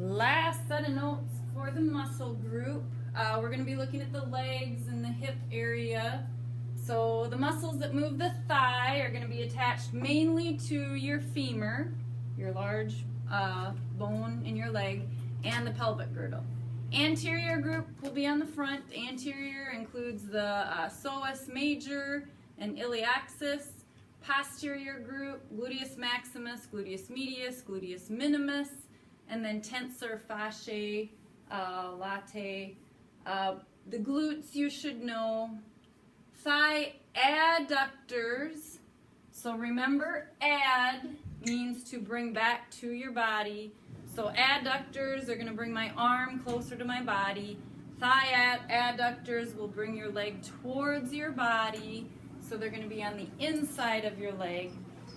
Last set of notes for the muscle group. We're going to be looking at the legs and the hip area. So the muscles that move the thigh are going to be attached mainly to your femur, your large bone in your leg, and the pelvic girdle. Anterior group will be on the front. Anterior includes the psoas major and iliaxis. Posterior group, gluteus maximus, gluteus medius, gluteus minimus, and then tensor fasciae latae. The glutes you should know. Thigh adductors. So remember, add means to bring back to your body. So adductors are going to bring my arm closer to my body. Thigh adductors will bring your leg towards your body. So they're going to be on the inside of your leg.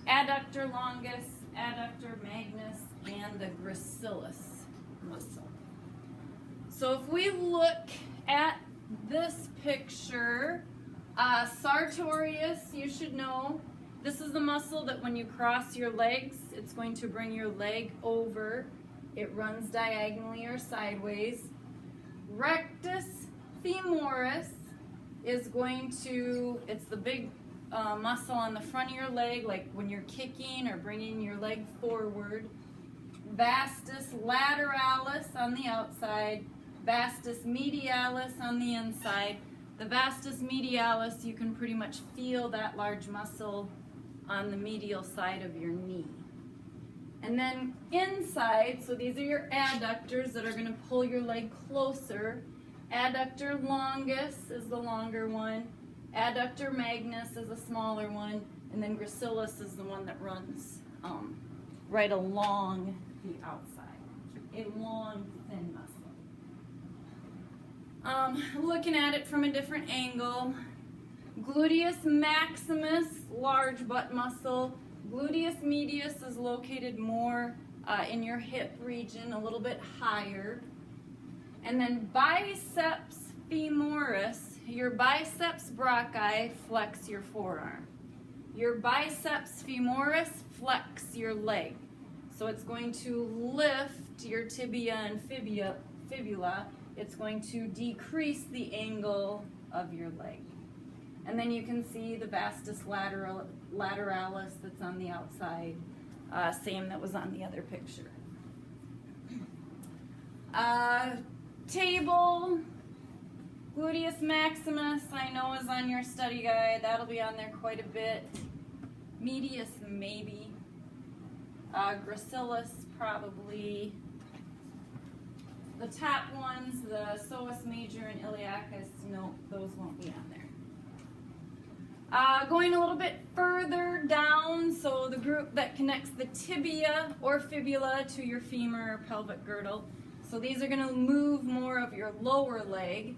Adductor longus, adductor magnus, and the gracilis muscle. So if we look at this picture, sartorius, you should know, this is the muscle that when you cross your legs, it's going to bring your leg over. It runs diagonally or sideways. Rectus femoris is going to, it's the big muscle on the front of your leg, like when you're kicking or bringing your leg forward. Vastus lateralis on the outside, vastus medialis on the inside. The vastus medialis, you can pretty much feel that large muscle on the medial side of your knee. And then inside, so these are your adductors that are going to pull your leg closer. Adductor longus is the longer one. Adductor magnus is the smaller one. And then gracilis is the one that runs right along the outside. A long, thin muscle. Looking at it from a different angle. Gluteus maximus, large butt muscle. Gluteus medius is located more in your hip region, a little bit higher. And then biceps femoris, your biceps brachii flex your forearm. Your biceps femoris flex your leg. So it's going to lift your tibia and fibula. It's going to decrease the angle of your leg. And then you can see the vastus lateralis that's on the outside, same that was on the other picture. Table, gluteus maximus, I know is on your study guide. That'll be on there quite a bit. Medius, maybe. Gracilis, probably. The top ones, the psoas major and iliacus, no, those won't be on there. Going a little bit further down, so the group that connects the tibia or fibula to your femur or pelvic girdle. So these are going to move more of your lower leg.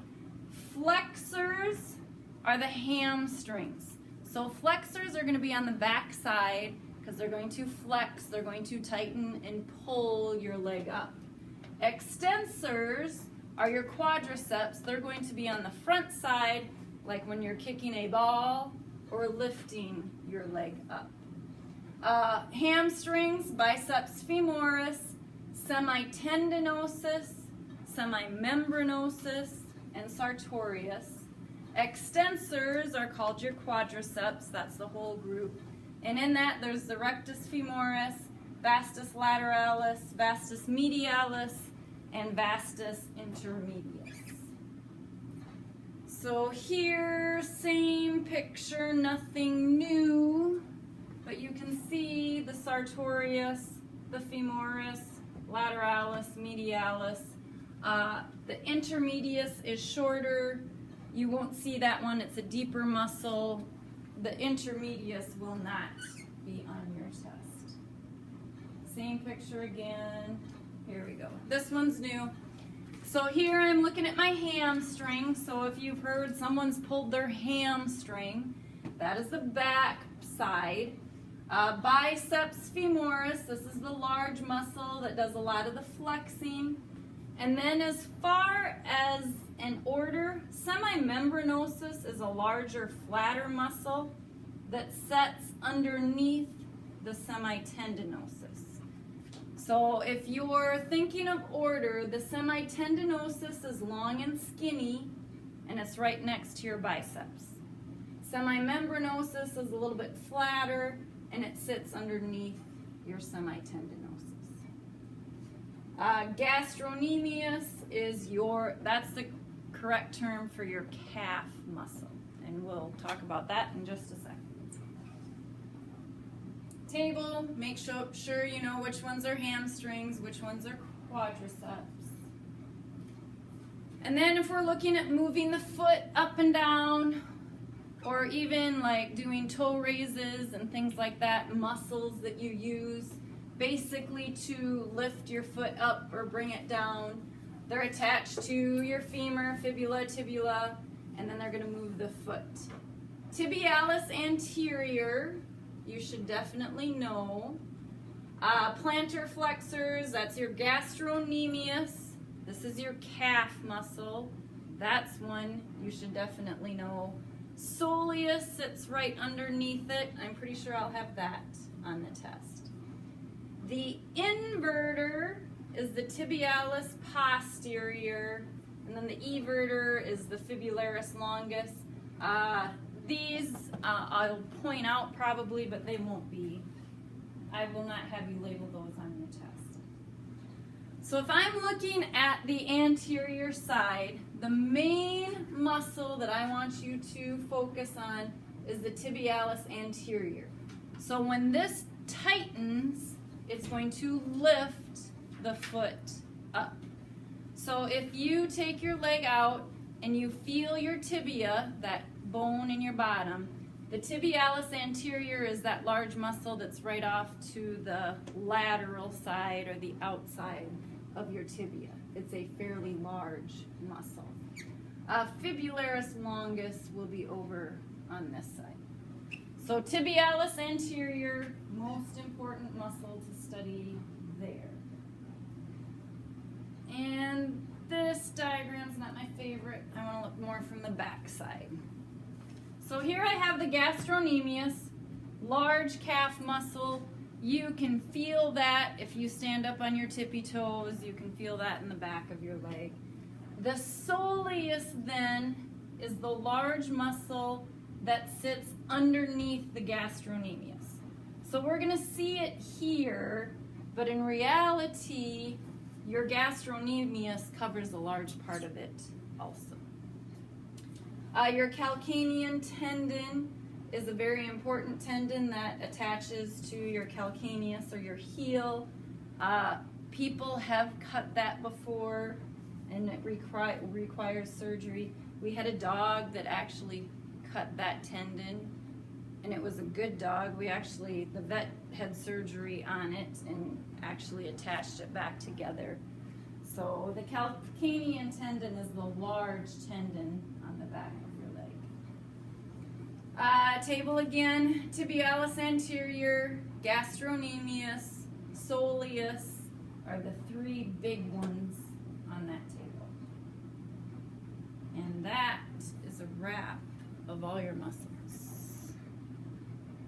Flexors are the hamstrings. So flexors are going to be on the back side because they're going to flex, they're going to tighten and pull your leg up. Extensors are your quadriceps. They're going to be on the front side, like when you're kicking a ball or lifting your leg up. Hamstrings, biceps femoris, semitendinosus, semimembranosus, and sartorius. Extensors are called your quadriceps. That's the whole group. And in that, there's the rectus femoris, vastus lateralis, vastus medialis, and vastus intermedius. So here, same picture, nothing new, but you can see the sartorius, the femoris, lateralis, medialis. The intermedius is shorter. You won't see that one, it's a deeper muscle. The intermedius will not be on your test. Same picture again. Here we go. This one's new. So here I'm looking at my hamstring. So if you've heard someone's pulled their hamstring, that is the back side. Biceps femoris, this is the large muscle that does a lot of the flexing. And then as far as an order, semimembranosus is a larger, flatter muscle that sets underneath the semitendinosus. So if you're thinking of order, the semitendinosus is long and skinny, and it's right next to your biceps. Semimembranosus is a little bit flatter, and it sits underneath your semitendinosus. Gastrocnemius is that's the correct term for your calf muscle, and we'll talk about that in just a second. Table, make sure you know which ones are hamstrings, which ones are quadriceps. And then if we're looking at moving the foot up and down, or even like doing toe raises and things like that, muscles that you use basically to lift your foot up or bring it down, they're attached to your femur, fibula, tibula, and then they're going to move the foot. Tibialis anterior, you should definitely know. Plantar flexors, that's your gastrocnemius. This is your calf muscle. That's one you should definitely know. Soleus sits right underneath it. I'm pretty sure I'll have that on the test. The inverter is the tibialis posterior, and then the everter is the fibularis longus. These I'll point out probably, but they won't be. I will not have you label those on your test. So if I'm looking at the anterior side, the main muscle that I want you to focus on is the tibialis anterior. So when this tightens, it's going to lift the foot up. So if you take your leg out and you feel your tibia, that bone in your bottom, the tibialis anterior is that large muscle that's right off to the lateral side or the outside of your tibia. It's a fairly large muscle. Fibularis longus will be over on this side. So tibialis anterior, most important muscle to study there. And this diagram's not my favorite. I want to look more from the back side. So here I have the gastrocnemius, large calf muscle. You can feel that if you stand up on your tippy toes. You can feel that in the back of your leg. The soleus then is the large muscle that sits underneath the gastrocnemius. So we're going to see it here, but in reality, your gastrocnemius covers a large part of it also. Your calcanean tendon is a very important tendon that attaches to your calcaneus or your heel. People have cut that before, and it requires surgery. We had a dog that actually cut that tendon, and it was a good dog. The vet had surgery on it and actually attached it back together. So the calcanean tendon is the large tendon on the back of your leg. Table again, tibialis anterior, gastrocnemius, soleus are the three big ones on that table. And that is a wrap of all your muscles.